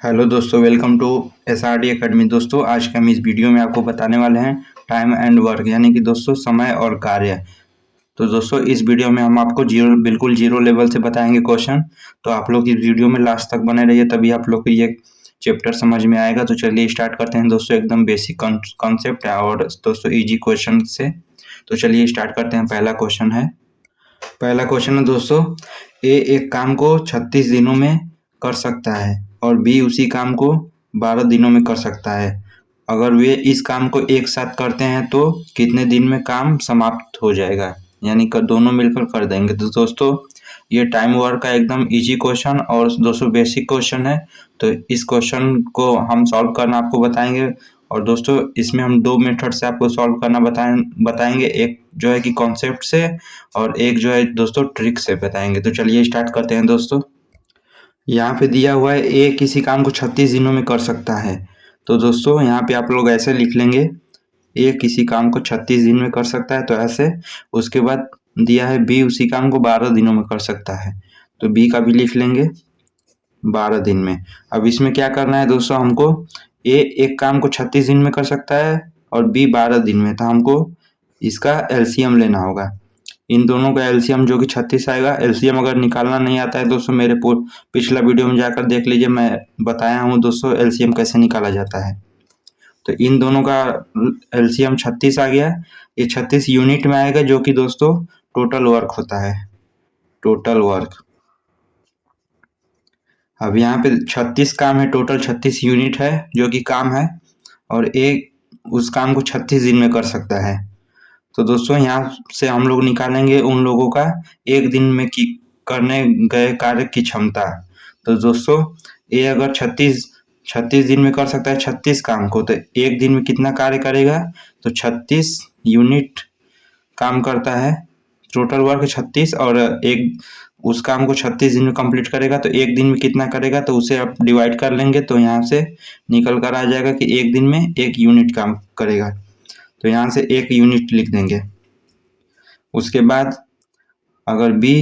Hello दोस्तों, welcome to SRD academy. दोस्तों, आज के हम इस वीडियो में आपको बताने वाले हैं टाइम एंड वर्क, यानी कि दोस्तों समय और कार्य। तो दोस्तों, इस वीडियो में हम आपको बिल्कुल जीरो लेवल से बताएंगे क्वेश्चन। तो आप लोग इस वीडियो में लास्ट तक बने रहिए, तभी आप लोग को ये चैप्टर समझ में आएगा। तो चलिए स्टार्ट करते हैं दोस्तों। एकदम बेसिक कॉन्सेप्ट है और दोस्तों इजी क्वेश्चन से। तो चलिए स्टार्ट करते हैं। पहला क्वेश्चन है दोस्तों, ए एक काम को 36 दिनों में कर सकता है और बी उसी काम को 12 दिनों में कर सकता है। अगर वे इस काम को एक साथ करते हैं तो कितने दिन में काम समाप्त हो जाएगा, यानी कि दोनों मिलकर कर देंगे। तो दोस्तों, ये टाइम वर्क का एकदम इजी क्वेश्चन और दोस्तों बेसिक क्वेश्चन है। तो इस क्वेश्चन को हम सॉल्व करना आपको बताएंगे। और दोस्तों, इसमें हम दो मेथड से आपको सॉल्व करना बताएंगे। एक जो है कि कॉन्सेप्ट से और एक जो है दोस्तों ट्रिक से बताएंगे। तो चलिए स्टार्ट करते हैं दोस्तों। यहाँ पे दिया हुआ है ए किसी काम को 36 दिनों में कर सकता है। तो दोस्तों यहाँ पे आप लोग ऐसे लिख लेंगे, ए किसी काम को 36 दिन में कर सकता है, तो ऐसे। उसके बाद दिया है बी उसी काम को 12 दिनों में कर सकता है, तो बी का भी लिख लेंगे 12 दिन में। अब इसमें क्या करना है दोस्तों, हमको ए एक काम को 36 दिन में कर सकता है और बी 12 दिन में, तो हमको इसका एलसीएम लेना होगा। इन दोनों का एलसीएम जो कि 36 आएगा। एलसीएम अगर निकालना नहीं आता है दोस्तों, मेरे पिछला वीडियो में जाकर देख लीजिए, मैं बताया हूँ दोस्तों एलसीएम कैसे निकाला जाता है। तो इन दोनों का एलसीएम 36 आ गया। ये 36 यूनिट में आएगा, जो कि दोस्तों टोटल वर्क होता है, टोटल वर्क। अब यहाँ पे 36 काम है, टोटल 36 यूनिट है जो कि काम है, और एक उस काम को 36 दिन में कर सकता है। तो दोस्तों यहाँ से हम लोग निकालेंगे उन लोगों का एक दिन में की करने गए कार्य की क्षमता। तो दोस्तों, ये अगर 36 दिन में कर सकता है 36 काम को, तो एक दिन में कितना कार्य करेगा, तो 36 यूनिट काम करता है। टोटल वर्क 36 और एक उस काम को 36 दिन में कंप्लीट करेगा, तो एक दिन में कितना करेगा, तो उसे आप डिवाइड कर लेंगे, तो यहाँ से निकल कर आ जाएगा कि एक दिन में 1 यूनिट काम करेगा। तो यहाँ से 1 यूनिट लिख देंगे। उसके बाद अगर बी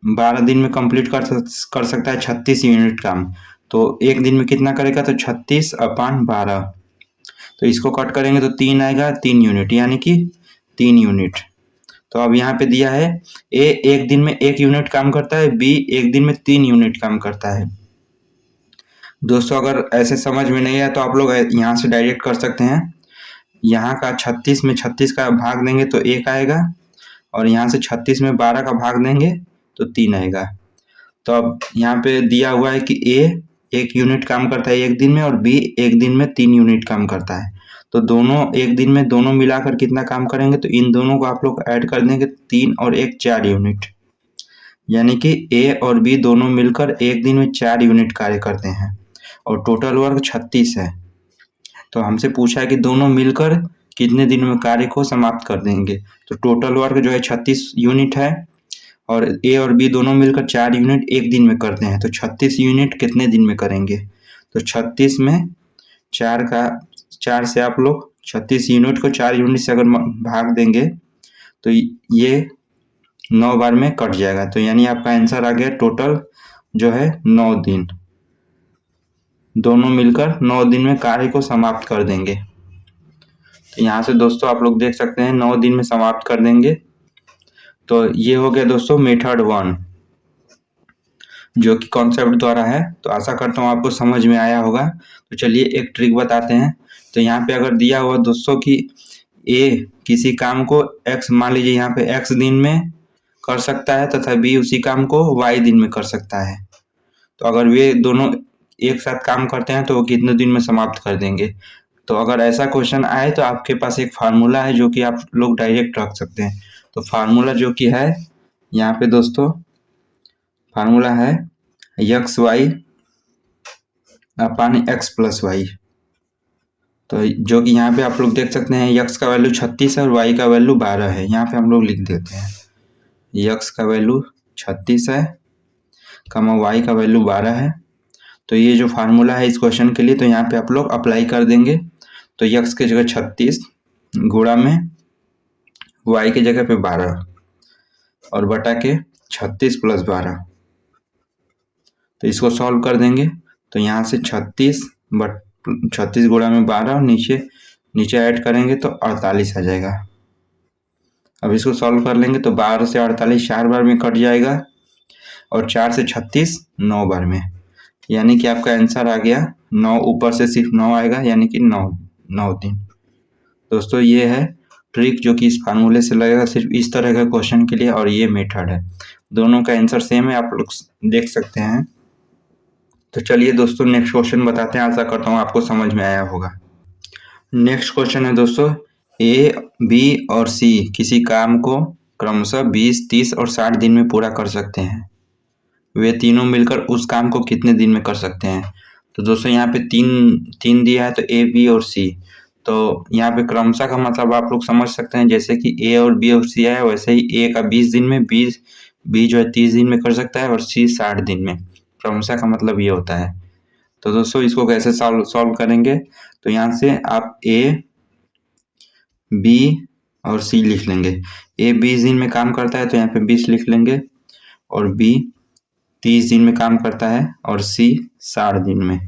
12 दिन में कंप्लीट कर सकता है 36 यूनिट काम, तो एक दिन में कितना करेगा, तो 36/12। तो इसको कट करेंगे तो 3 आएगा, 3 यूनिट, यानी कि 3 यूनिट। तो अब यहाँ पे दिया है ए एक दिन में 1 यूनिट काम करता है, बी एक दिन में 3 यूनिट काम करता है। दोस्तों, अगर ऐसे समझ में नहीं आया तो आप लोग यहाँ से डायरेक्ट कर सकते हैं। यहाँ का 36 में 36 का भाग देंगे तो 1 आएगा, और यहाँ से 36 में 12 का भाग देंगे तो 3 आएगा। तो अब यहाँ पे दिया हुआ है कि ए 1 यूनिट काम करता है एक दिन में, और बी एक दिन में 3 यूनिट काम करता है। तो दोनों एक दिन में दोनों मिलाकर कितना काम करेंगे, तो इन दोनों को आप लोग ऐड कर देंगे, 3 और 1 4 यूनिट, यानी कि ए और बी दोनों मिलकर एक दिन में 4 यूनिट कार्य करते हैं, और टोटल वर्क 36 है। तो हमसे पूछा है कि दोनों मिलकर कितने दिन में कार्य को समाप्त कर देंगे। तो टोटल वर्क जो है 36 यूनिट है, और ए और बी दोनों मिलकर 4 यूनिट एक दिन में करते हैं। तो 36 यूनिट कितने दिन में करेंगे, तो 36 में 4 से आप लोग 36 यूनिट को 4 यूनिट से अगर भाग देंगे तो ये 9 बार में कट जाएगा। तो यानी आपका आंसर आ गया टोटल जो है 9 दिन। दोनों मिलकर 9 दिन में कार्य को समाप्त कर देंगे। तो यहाँ से दोस्तों आप लोग देख सकते हैं 9 दिन में समाप्त कर देंगे। तो ये हो गया दोस्तों मेथड 1, जो कि कॉन्सेप्ट द्वारा है। तो आशा करता हूँ आपको समझ में आया होगा। तो चलिए एक ट्रिक बताते हैं। तो यहाँ पे अगर दिया हुआ दोस्तों कि ए किसी काम को x, मान लीजिए यहाँ पे x दिन में कर सकता है तथा बी उसी काम को y दिन में कर सकता है, तो अगर वे दोनों एक साथ काम करते हैं तो वो कितने दिन में समाप्त कर देंगे। तो अगर ऐसा क्वेश्चन आए तो आपके पास एक फार्मूला है जो कि आप लोग डायरेक्ट रख सकते हैं। तो फार्मूला जो कि है यहाँ पे दोस्तों, फार्मूला है XY अपान X+Y। तो जो कि यहाँ पे आप लोग देख सकते हैं x का वैल्यू 36 है और y का वैल्यू 12 है। यहाँ पे हम लोग लिख देते हैं x का वैल्यू 36 है, y का वैल्यू 12 है। तो ये जो फार्मूला है इस क्वेश्चन के लिए, तो यहाँ पे आप लोग अप्लाई कर देंगे। तो x की जगह 36 गुणा में y की जगह पे 12 और बटा के 36 + 12। तो इसको सॉल्व कर देंगे तो यहाँ से 36 गुणा में 12 और नीचे ऐड करेंगे तो 48 आ जाएगा। अब इसको सॉल्व कर लेंगे तो 12 से 48 4 बार में कट जाएगा और 4 से 36 9 बार में, यानी कि आपका आंसर आ गया 9। ऊपर से सिर्फ 9 आएगा, यानी कि 9 दिन। दोस्तों ये है ट्रिक जो कि इस फार्मूले से लगेगा सिर्फ इस तरह के क्वेश्चन के लिए, और ये मेथड है। दोनों का आंसर सेम है, आप लोग देख सकते हैं। तो चलिए दोस्तों नेक्स्ट क्वेश्चन बताते हैं। आशा करता हूँ आपको समझ में आया होगा। नेक्स्ट क्वेश्चन है दोस्तों, ए, बी और सी किसी काम को क्रमशः 20, 30 और 60 दिन में पूरा कर सकते हैं। वे तीनों मिलकर उस काम को कितने दिन में कर सकते हैं। तो दोस्तों यहाँ पे तीन दिया है, तो ए, बी और सी। तो यहाँ पे क्रमशः का मतलब आप लोग समझ सकते हैं, जैसे कि ए और बी और सी है, वैसे ही ए का 20 दिन में, बी जो है 30 दिन में कर सकता है और सी 60 दिन में। क्रमशः का मतलब ये होता है। तो दोस्तों इसको कैसे सॉल्व करेंगे, तो यहाँ से आप ए, बी और सी लिख लेंगे। ए 20 दिन में काम करता है तो यहाँ पे 20 लिख लेंगे, और बी 30 दिन में काम करता है और सी 60 दिन में,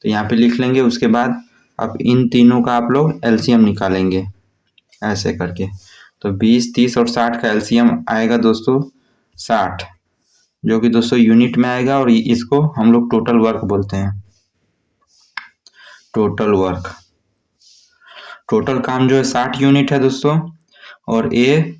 तो यहाँ पे लिख लेंगे। उसके बाद अब इन तीनों का आप लोग एलसीएम निकालेंगे ऐसे करके। तो 20, 30 और 60 का एलसीएम आएगा दोस्तों 60, जो कि दोस्तों यूनिट में आएगा, और इसको हम लोग टोटल वर्क बोलते हैं। टोटल काम जो है 60 यूनिट है दोस्तों, और ए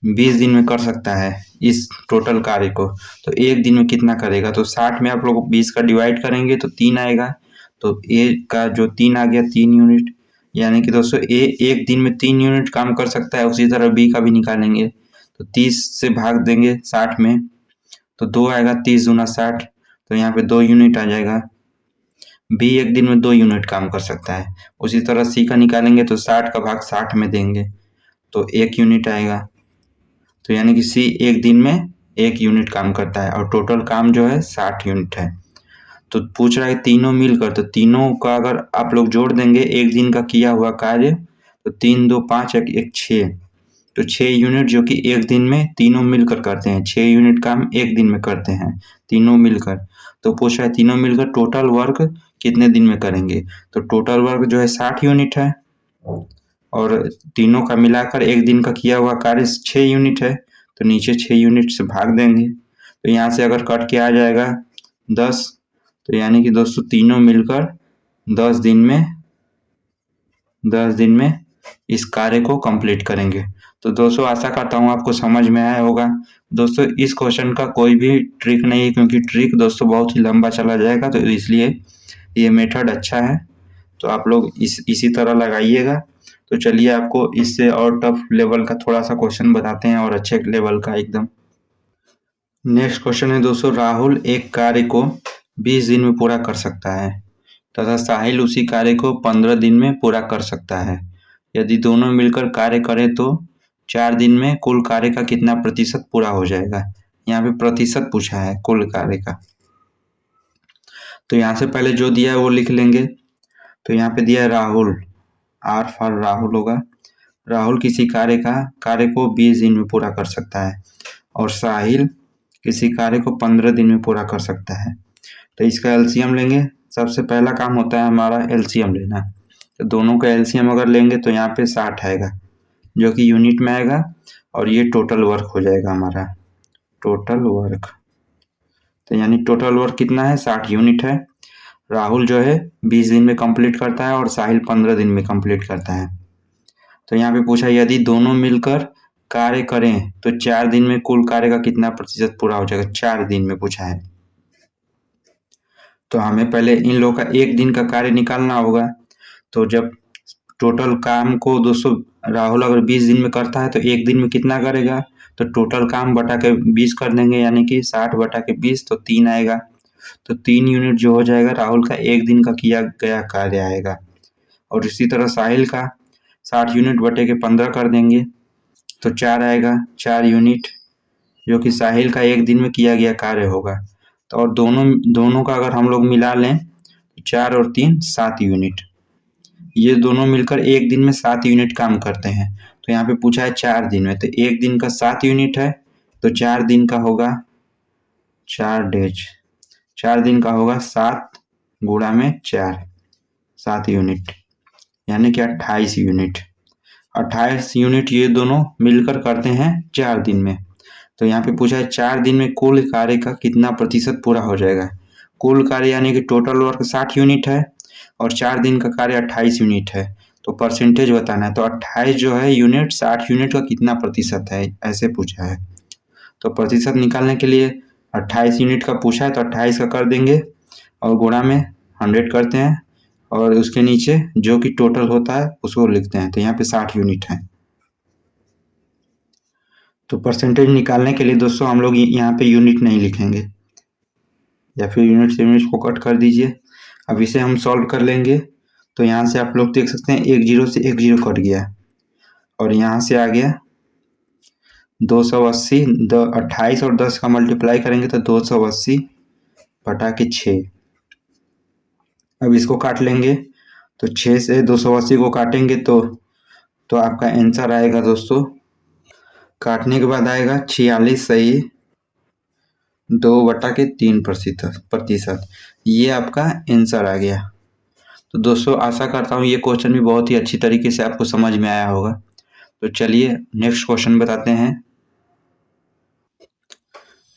20 दिन में कर सकता है इस टोटल कार्य को। तो एक दिन में कितना करेगा, तो 60 में आप लोग 20 का डिवाइड करेंगे तो 3 आएगा। तो ए का जो 3 आ गया 3 यूनिट, यानी कि दोस्तों ए एक दिन में 3 यूनिट काम कर सकता है। उसी तरह बी का भी निकालेंगे, तो 30 से भाग देंगे 60 में, तो 2 आएगा। 30 दूना 60, तो यहाँ पे 2 यूनिट आ जाएगा। बी एक दिन में 2 यूनिट काम कर सकता है। उसी तरह सी का निकालेंगे तो 60 का भाग 60 में देंगे तो 1 यूनिट आएगा। तो यानी कि सी एक दिन में 1 यूनिट काम करता है, और टोटल काम जो है 60 यूनिट है। तो पूछ रहा है तीनों मिलकर, तो तीनों का अगर आप लोग जोड़ देंगे एक दिन का किया हुआ कार्य, तो 3, 2, 5, 1, 6, तो 6 यूनिट जो कि एक दिन में तीनों मिलकर करते हैं। 6 यूनिट काम एक दिन में करते हैं तीनों मिलकर। तो पूछ रहा है तीनों मिलकर टोटल वर्क कितने दिन में करेंगे। तो टोटल वर्क जो है 60 यूनिट है, और तीनों का मिलाकर एक दिन का किया हुआ कार्य 6 यूनिट है। तो नीचे 6 यूनिट से भाग देंगे, तो यहाँ से अगर कट के आ जाएगा 10, तो यानी कि दोस्तों तीनों मिलकर 10 दिन में इस कार्य को कंप्लीट करेंगे। तो दोस्तों आशा करता हूँ आपको समझ में आया होगा। दोस्तों इस क्वेश्चन का कोई भी ट्रिक नहीं है, क्योंकि ट्रिक दोस्तों बहुत ही लंबा चला जाएगा, तो इसलिए ये मेथड अच्छा है। तो आप लोग इसी तरह लगाइएगा। तो चलिए आपको इससे और टफ लेवल का थोड़ा सा क्वेश्चन बताते हैं, और अच्छे लेवल का एकदम। नेक्स्ट क्वेश्चन है दोस्तों, राहुल एक कार्य को 20 दिन में पूरा कर सकता है तथा साहिल उसी कार्य को 15 दिन में पूरा कर सकता है। यदि दोनों मिलकर कार्य करें तो 4 दिन में कुल कार्य का कितना प्रतिशत पूरा हो जाएगा। यहाँ पे प्रतिशत पूछा है कुल कार्य का। तो यहाँ से पहले जो दिया है वो लिख लेंगे। तो यहाँ पे दिया है राहुल, आर फॉर राहुल होगा। राहुल किसी कार्य को 20 दिन में पूरा कर सकता है, और साहिल किसी कार्य को 15 दिन में पूरा कर सकता है। तो इसका एलसीएम लेंगे। सबसे पहला काम होता है हमारा एलसीएम लेना। तो दोनों का एलसीएम अगर लेंगे तो यहाँ पे 60 आएगा, जो कि यूनिट में आएगा, और ये टोटल वर्क हो जाएगा हमारा टोटल वर्क। तो यानी टोटल वर्क कितना है, 60 यूनिट है। राहुल जो है 20 दिन में कंप्लीट करता है, और साहिल 15 दिन में कंप्लीट करता है। तो यहाँ पे पूछा यदि दोनों मिलकर कार्य करें तो 4 दिन में कुल कार्य का कितना प्रतिशत पूरा हो जाएगा। 4 दिन में पूछा है, तो हमें पहले इन लोगों का एक दिन का कार्य निकालना होगा। तो जब टोटल काम को दोस्तों राहुल अगर 20 दिन में करता है तो एक दिन में कितना करेगा, तो टोटल काम बटा के 20 कर देंगे, यानी कि 60 बटा के 20, तो 3 आएगा। तो 3 यूनिट जो हो जाएगा राहुल का एक दिन का किया गया कार्य आएगा। और इसी तरह साहिल का 60 यूनिट बटे के 15 कर देंगे, तो 4 आएगा। 4 यूनिट जो कि साहिल का एक दिन में किया गया कार्य होगा। तो और दोनों का अगर हम लोग मिला लें तो 4 और 3 7 यूनिट, ये दोनों मिलकर एक दिन में 7 यूनिट काम करते हैं। तो यहाँ पे पूछा है 4 दिन में, तो एक दिन का 7 यूनिट है, तो 4 दिन का होगा 4 डेज। 4 दिन का होगा 7 गुणा में 4, 7 यूनिट, यानी कि 28 यूनिट। 28 यूनिट ये दोनों मिलकर करते हैं 4 दिन में। तो यहाँ पे पूछा है 4 दिन में कुल कार्य का कितना प्रतिशत पूरा हो जाएगा। कुल कार्य यानी कि टोटल वर्क 60 यूनिट है और 4 दिन का कार्य 28 यूनिट है, तो परसेंटेज बताना है। तो 28 जो है यूनिट 60 यूनिट का कितना प्रतिशत है, ऐसे पूछा है। तो प्रतिशत निकालने के लिए 28 यूनिट का पूछा है तो 28 का कर देंगे और गुणा में 100 करते हैं और उसके नीचे जो कि टोटल होता है उसको लिखते हैं। तो यहाँ पे 60 यूनिट है। तो परसेंटेज निकालने के लिए दोस्तों हम लोग यहाँ पे यूनिट नहीं लिखेंगे, या फिर यूनिट से यूनिट को कट कर दीजिए। अब इसे हम सॉल्व कर लेंगे। तो यहाँ से आप लोग देख सकते हैं 1 0 से 1 0 कट गया और यहाँ से आ गया 280। 28 और 10 का मल्टीप्लाई करेंगे तो 280 बटा के 6। अब इसको काट लेंगे तो 6 से 280 को काटेंगे तो आपका आंसर आएगा दोस्तों, काटने के बाद आएगा 46 सही 2/3%। ये आपका आंसर आ गया। तो दोस्तों आशा करता हूँ ये क्वेश्चन भी बहुत ही अच्छी तरीके से आपको समझ में आया होगा। तो चलिए नेक्स्ट क्वेश्चन बताते हैं।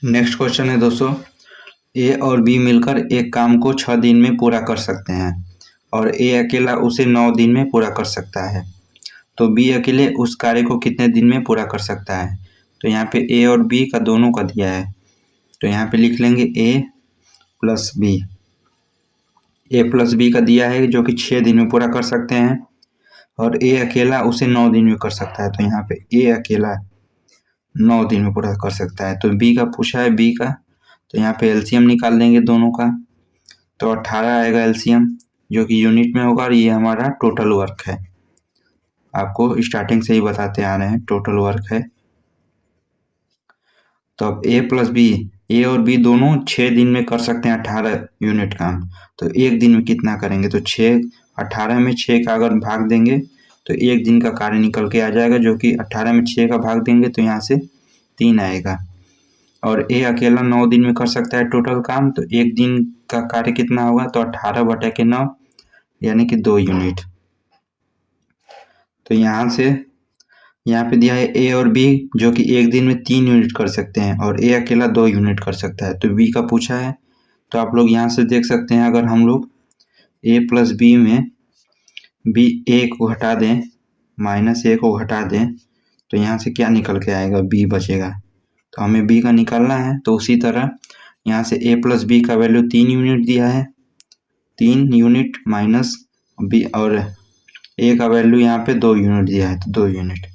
नेक्स्ट क्वेश्चन है दोस्तों, ए और बी मिलकर एक काम को 6 दिन में पूरा कर सकते हैं और ए अकेला उसे 9 दिन में पूरा कर सकता है। तो बी अकेले उस कार्य को कितने दिन में पूरा कर सकता है। तो यहाँ पे ए और बी का दोनों का दिया है, तो यहाँ पे लिख लेंगे ए प्लस बी। ए प्लस बी का दिया है जो कि 6 दिन में पूरा कर सकते हैं और ए अकेला उसे 9 दिन में कर सकता है। तो यहाँ पे ए अकेला 9 दिन में पूरा कर सकता है। तो बी का पूछा है, बी का, तो यहाँ पे एलसीएम निकाल देंगे दोनों का। तो 18 आएगा एलसीएम जो कि यूनिट में होगा और ये हमारा टोटल वर्क है। आपको स्टार्टिंग से ही बताते आ रहे हैं टोटल वर्क है। तो अब ए प्लस बी, ए और बी दोनों 6 दिन में कर सकते हैं 18 यूनिट काम। तो एक दिन में कितना करेंगे, तो 6 18 में 6 का अगर भाग देंगे तो एक दिन का कार्य निकल के आ जाएगा, जो कि 18 में 6 का भाग देंगे तो यहाँ से 3 आएगा। और ए अकेला 9 दिन में कर सकता है टोटल काम, तो एक दिन का कार्य कितना होगा, तो 18/9 यानी कि 2 यूनिट। तो यहाँ पे दिया है ए और बी जो कि एक दिन में 3 यूनिट कर सकते हैं और ए अकेला 2 यूनिट कर सकता है। तो बी का पूछा है, तो आप लोग यहाँ से देख सकते हैं अगर हम लोग ए प्लस बी में बी ए को हटा दें, -a को हटा दें, तो यहाँ से क्या निकल के आएगा, बी बचेगा। तो हमें बी का निकालना है। तो उसी तरह यहाँ से ए प्लस बी का वैल्यू 3 यूनिट दिया है, 3 यूनिट माइनस बी, और ए का वैल्यू यहाँ पे 2 यूनिट दिया है तो 2 यूनिट।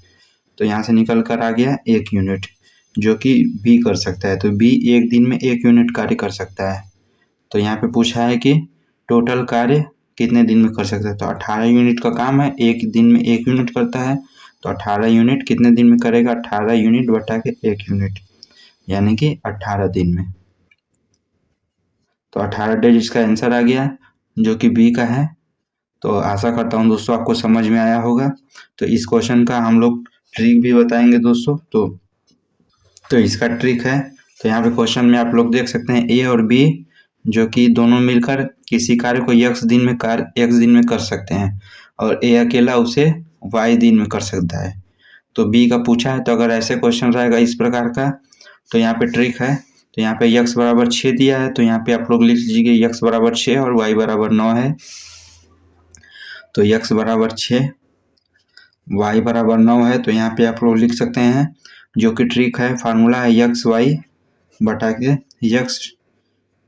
तो यहाँ से निकल कर आ गया 1 यूनिट जो कि बी कर सकता है। तो बी एक दिन में 1 यूनिट कार्य कर सकता है। तो यहाँ पे पूछा है कि टोटल कार्य कितने दिन में कर सकता है। तो 18 यूनिट का काम है, एक दिन में 1 यूनिट करता है। तो 18 यूनिट कितने दिन में करेगा, 18 यूनिट बटा के 1 यूनिट, यानी कि 18 दिन में। तो 18 डेज इसका आंसर आ गया जो कि बी का है। तो आशा करता हूँ दोस्तों आपको समझ में आया होगा। तो इस क्वेश्चन का हम लोग ट्रिक भी बताएंगे दोस्तों। तो इसका ट्रिक है, तो यहाँ पे क्वेश्चन में आप लोग देख सकते हैं ए और बी जो कि दोनों मिलकर किसी कार्य को x दिन में कर सकते हैं और ए अकेला उसे y दिन में कर सकता है। तो बी का पूछा है, तो अगर ऐसे क्वेश्चन रहेगा इस प्रकार का, तो यहाँ पे ट्रिक है। तो यहाँ पे x बराबर 6 दिया है, तो यहाँ पे आप लोग लिख लीजिए x बराबर 6 और y बराबर 9 है। तो x बराबर 6 y बराबर 9 है, तो यहाँ पे आप लोग लिख सकते हैं जो कि ट्रिक है, फार्मूला है एक्स वाई बटा के एक्स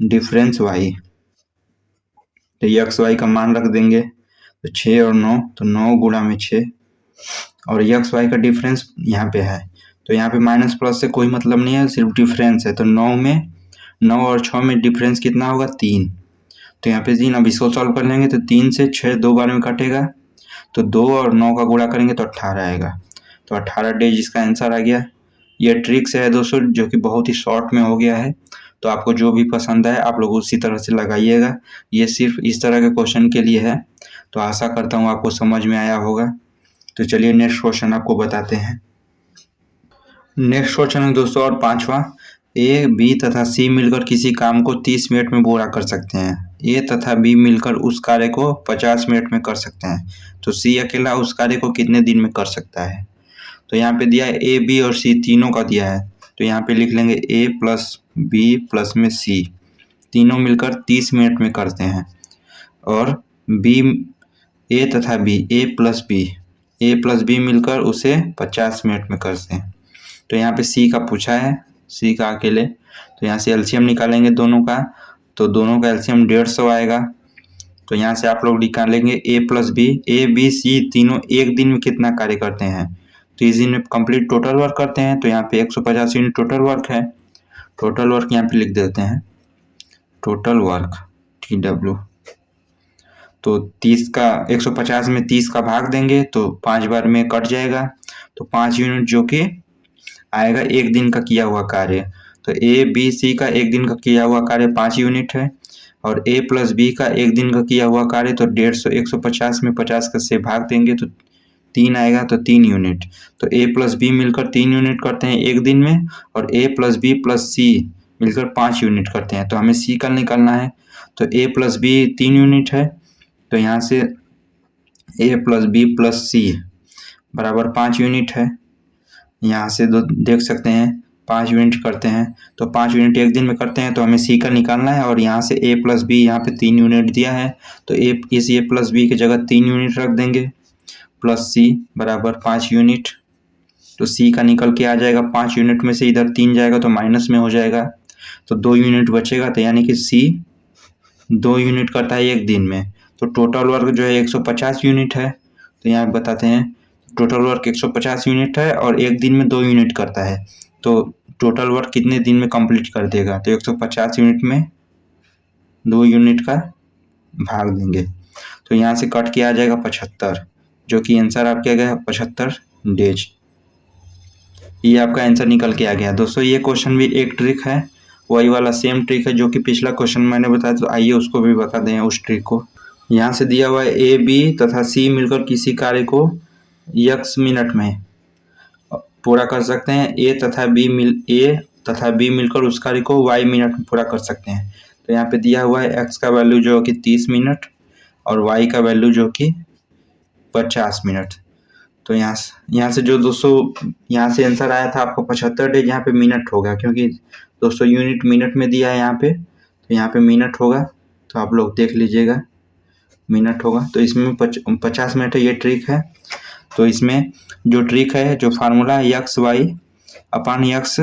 डिफरेंस y। तो एक्स वाई का मान रख देंगे, तो 6 और 9, तो 9 गुणा में 6, और एक्स वाई का डिफरेंस यहाँ पे है। तो यहाँ पे माइनस प्लस से कोई मतलब नहीं है, सिर्फ डिफरेंस है। तो 9 और 6 में डिफरेंस कितना होगा, 3। तो यहाँ पे 3, अब इसको सॉल्व कर लेंगे तो 3 से 6 2 बार में कटेगा, तो 2 और 9 का गुणा करेंगे तो 18 आएगा। तो 18 डेज इसका आंसर आ गया। ये ट्रिक से है दोस्तों जो कि बहुत ही शॉर्ट में हो गया है। तो आपको जो भी पसंद है आप लोग उसी तरह से लगाइएगा। ये सिर्फ इस तरह के क्वेश्चन के लिए है। तो आशा करता हूँ आपको समझ में आया होगा। तो चलिए नेक्स्ट क्वेश्चन आपको बताते हैं। नेक्स्ट क्वेश्चन है दोस्तों और 5वां, ए, बी तथा सी मिलकर किसी काम को 30 मिनट में पूरा कर सकते हैं। ए तथा बी मिलकर उस कार्य को 50 मिनट में कर सकते हैं। तो सी अकेला उस कार्य को कितने दिन में कर सकता है? तो यहाँ पे दिया है ए, बी और सी तीनों का दिया है। तो यहाँ पे लिख लेंगे ए प्लस बी प्लस में सी, तीनों मिलकर 30 मिनट में करते हैं। और बी, ए तथा बी, ए प्लस बी मिलकर उसे 50 मिनट में करते हैं। तो यहाँ पे सी का पूछा है, सी का अकेले, तो यहाँ से एलसीएम निकालेंगे दोनों का। तो दोनों का एलसीएम 150 आएगा। तो यहाँ से आप लोग निकालेंगे A plus B, A B C तीनों एक दिन में कितना कार्य करते हैं? तो इस दिन में कंप्लीट टोटल वर्क करते हैं। तो यहाँ पे 150 यूनिट टोटल वर्क है। टोटल वर्क यहाँ पे लिख देते हैं, टोटल वर्क TW। तो 30 का 150 में 30 का भाग देंगे तो 5 बार में कट जाएगा। तो 5 यूनिट जो कि आएगा एक दिन का किया हुआ कार्य। तो ए बी सी का एक दिन का किया हुआ कार्य 5 यूनिट है, और ए प्लस बी का एक दिन का किया हुआ कार्य तो 150, 150 में 50 का से भाग देंगे तो 3 आएगा, तो 3 यूनिट। तो ए प्लस बी मिलकर 3 यूनिट करते हैं एक दिन में, और ए प्लस बी प्लस सी मिलकर 5 यूनिट करते हैं। तो हमें सी का निकालना है। तो ए प्लस बी 3 यूनिट है, तो यहाँ से ए प्लस बी प्लस सी बराबर 5 यूनिट है। यहाँ से देख सकते हैं 5 यूनिट करते हैं। तो 5 यूनिट एक दिन में करते हैं, तो हमें सी का निकालना है। और यहाँ से ए प्लस बी यहाँ पे 3 यूनिट दिया है, तो इस ए प्लस बी की जगह 3 यूनिट रख देंगे, प्लस सी बराबर 5 यूनिट। तो सी का निकल के आ जाएगा, 5 यूनिट में से इधर 3 जाएगा तो माइनस में हो जाएगा, तो 2 यूनिट बचेगा। तो यानी कि सी 2 यूनिट करता है एक दिन में। तो टोटल वर्क जो है 150 यूनिट है। तो यहाँ बताते हैं टोटल वर्क 150 यूनिट है और एक दिन में 2 यूनिट करता है। तो टोटल वर्क कितने दिन में कंप्लीट कर देगा? तो 150 यूनिट में 2 यूनिट का भाग देंगे, तो यहाँ से कट के आ जाएगा 75, जो कि आंसर आपका गया 75 डेज। ये आपका आंसर निकल के आ गया। दोस्तों ये क्वेश्चन भी एक ट्रिक है, वही वाला सेम ट्रिक है जो कि पिछला क्वेश्चन मैंने बताया। तो आइए उसको भी बता दें उस ट्रिक को। यहाँ से दिया हुआ है ए बी तथा सी मिलकर किसी कार्य को x मिनट में पूरा कर सकते हैं। ए तथा बी मिलकर उस कार्य को y मिनट में पूरा कर सकते हैं। तो यहाँ पे दिया हुआ है x का वैल्यू जो कि 30 मिनट और y का वैल्यू जो कि 50 मिनट। तो यहाँ से जो दोस्तों यहाँ से आंसर आया था आपको 75 डेज, यहाँ पे मिनट होगा, क्योंकि दोस्तों यूनिट मिनट में दिया है यहाँ पे, तो यहाँ पे मिनट होगा। तो आप लोग देख लीजिएगा, मिनट होगा। तो इसमें 50 मिनट है, ये ट्रिक है। तो इसमें जो ट्रिक है, जो फार्मूला है एक्स वाई अपान एक्स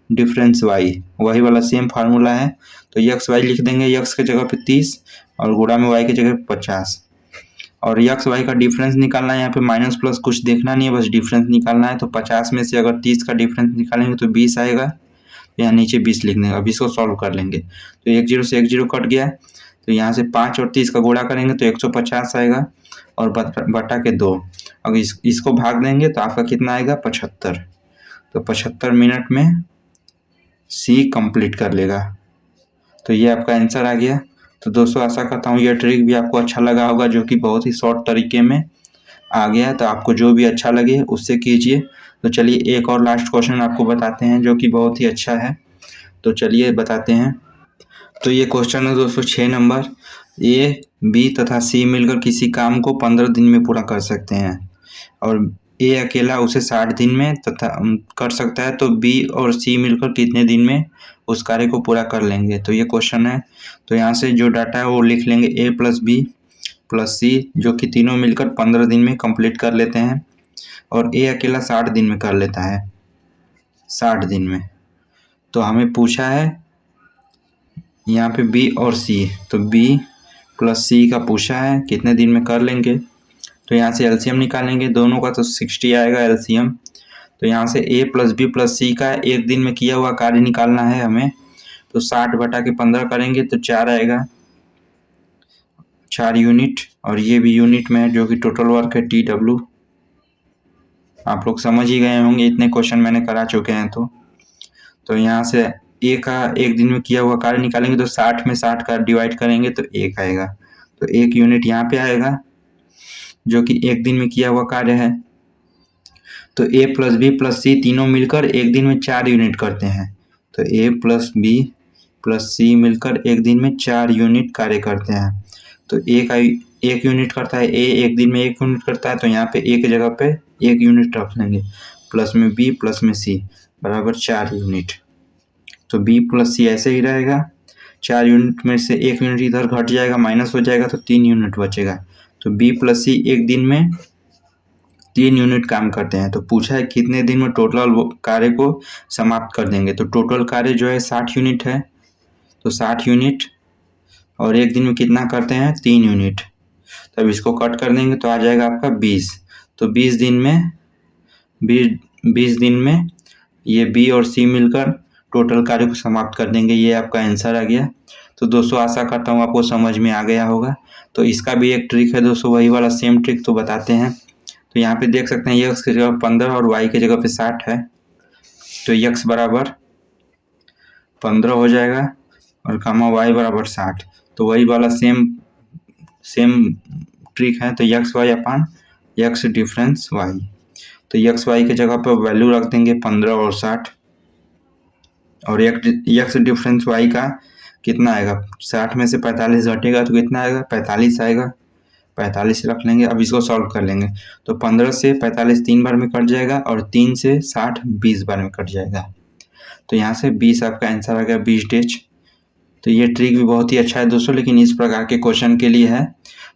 डिफरेंस वाई, वही वाला सेम फार्मूला है। तो एक्स वाई लिख देंगे, एक्स की जगह पे 30 और गुणा में वाई की जगह पे 50। और एक्स वाई का डिफरेंस निकालना है, यहाँ पे माइनस प्लस कुछ देखना नहीं है, बस डिफरेंस निकालना है। तो 50 में से अगर 30 का डिफरेंस निकालेंगे तो 20 आएगा, यहाँ नीचे 20 लिख देंगे। अब इसको सॉल्व कर लेंगे, तो 1 0 से 1 0 कट गया। तो यहाँ से 5 और 30 का गुणा करेंगे तो 150 आएगा, और बटा के 2। अगर इसको भाग देंगे तो आपका कितना आएगा? 75। तो 75 मिनट में सी कंप्लीट कर लेगा। तो ये आपका आंसर आ गया। तो दोस्तों आशा करता हूँ यह ट्रिक भी आपको अच्छा लगा होगा, जो कि बहुत ही शॉर्ट तरीके में आ गया। तो आपको जो भी अच्छा लगे उससे कीजिए। तो चलिए एक और लास्ट क्वेश्चन आपको बताते हैं, जो कि बहुत ही अच्छा है। तो चलिए बताते हैं। तो ये क्वेश्चन है दोस्तों 6 नंबर। ए बी तथा सी मिलकर किसी काम को 15 दिन में पूरा कर सकते हैं, और ए अकेला उसे 60 दिन में तथा कर सकता है। तो बी और सी मिलकर कितने दिन में उस कार्य को पूरा कर लेंगे? तो ये क्वेश्चन है। तो यहाँ से जो डाटा है वो लिख लेंगे, ए प्लस बी प्लस सी, जो कि तीनों मिलकर 15 दिन में कंप्लीट कर लेते हैं, और ए अकेला 60 दिन में कर लेता है, 60 दिन में। तो हमें पूछा है यहाँ पे बी और सी, तो बी प्लस सी का पूछा है कितने दिन में कर लेंगे। तो यहाँ से एलसीएम निकालेंगे दोनों का, तो 60 आएगा एलसीएम। तो यहाँ से ए प्लस बी प्लस सी का एक दिन में किया हुआ कार्य निकालना है हमें। तो 60 बटा के 15 करेंगे तो 4 आएगा, 4 यूनिट। और ये भी यूनिट में है, जो कि टोटल वर्क है TW। आप लोग समझ ही गए होंगे, इतने क्वेश्चन मैंने करा चुके हैं। तो यहाँ से ए का एक दिन में किया हुआ कार्य निकालेंगे, तो 60 में 60 का डिवाइड करेंगे तो 1 आएगा। तो 1 यूनिट यहाँ पे आएगा, जो कि एक दिन में किया हुआ कार्य है। तो ए प्लस बी प्लस सी तीनों मिलकर एक दिन में 4 यूनिट करते हैं। तो ए प्लस बी प्लस सी मिलकर एक दिन में 4 यूनिट कार्य करते हैं। तो एक यूनिट करता है ए, एक दिन में 1 यूनिट करता है, तो यहाँ पे ए की जगह पे 1 यूनिट रख लेंगे, प्लस में बी प्लस में सी बराबर 4 यूनिट। तो बी प्लस सी ऐसे ही रहेगा, 4 यूनिट में से 1 यूनिट इधर घट जाएगा, माइनस हो जाएगा, तो 3 यूनिट बचेगा। तो बी प्लस सी एक दिन में 3 यूनिट काम करते हैं। तो पूछा है कितने दिन में टोटल कार्य को समाप्त कर देंगे। तो टोटल कार्य जो है 60 यूनिट है, तो 60 यूनिट और एक दिन में कितना करते हैं 3 यूनिट। तब इसको कट कर देंगे तो आ जाएगा आपका 20। तो 20 दिन में ये बी और सी मिलकर टोटल कार्य को समाप्त कर देंगे। ये आपका आंसर आ गया। तो दोस्तों आशा करता हूँ आपको समझ में आ गया होगा। तो इसका भी एक ट्रिक है दोस्तों, वही वाला सेम ट्रिक तो बताते हैं। तो यहाँ पे देख सकते हैं x की जगह 15 और y की जगह पे 60 है, तो x बराबर 15 हो जाएगा और कामा y बराबर 60। तो वही वाला सेम ट्रिक है। तो एक्स वाई अपान एक्स डिफरेंस y, तो एक्स वाई की जगह पर वैल्यू रख देंगे 15 और 60, और एक्स डिफरेंस y का कितना आएगा, 60 में से 45 घटेगा तो कितना आएगा 45 आएगा, 45 रख लेंगे। अब इसको सॉल्व कर लेंगे। तो 15 से 45 3 बार में कट जाएगा और 3 से 60 20 बार में कट जाएगा। तो यहाँ से 20 आपका आंसर आ गया, 20 डेज। तो ये ट्रिक भी बहुत ही अच्छा है दोस्तों, लेकिन इस प्रकार के क्वेश्चन के लिए है।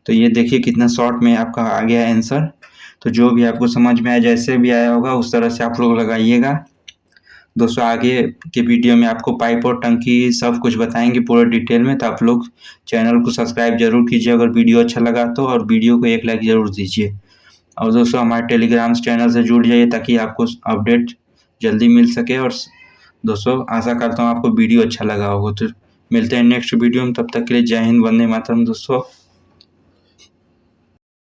तो ये देखिए कितना शॉर्ट में आपका आ गया आंसर। तो जो भी आपको समझ में आया, जैसे भी आया होगा उस तरह से आप लोग लगाइएगा। दोस्तों आगे के वीडियो में आपको पाइप और टंकी सब कुछ बताएंगे पूरे डिटेल में। तो आप लोग चैनल को सब्सक्राइब जरूर कीजिए अगर वीडियो अच्छा लगा तो, और वीडियो को 1 लाइक जरूर दीजिए। और दोस्तों हमारे टेलीग्राम चैनल से जुड़ जाइए ताकि आपको अपडेट जल्दी मिल सके। और दोस्तों आशा करता हूँ आपको वीडियो अच्छा लगा होगा। तो मिलते हैं नेक्स्ट वीडियो में, तब तक के लिए जय हिंद, वंदे मातरम दोस्तों।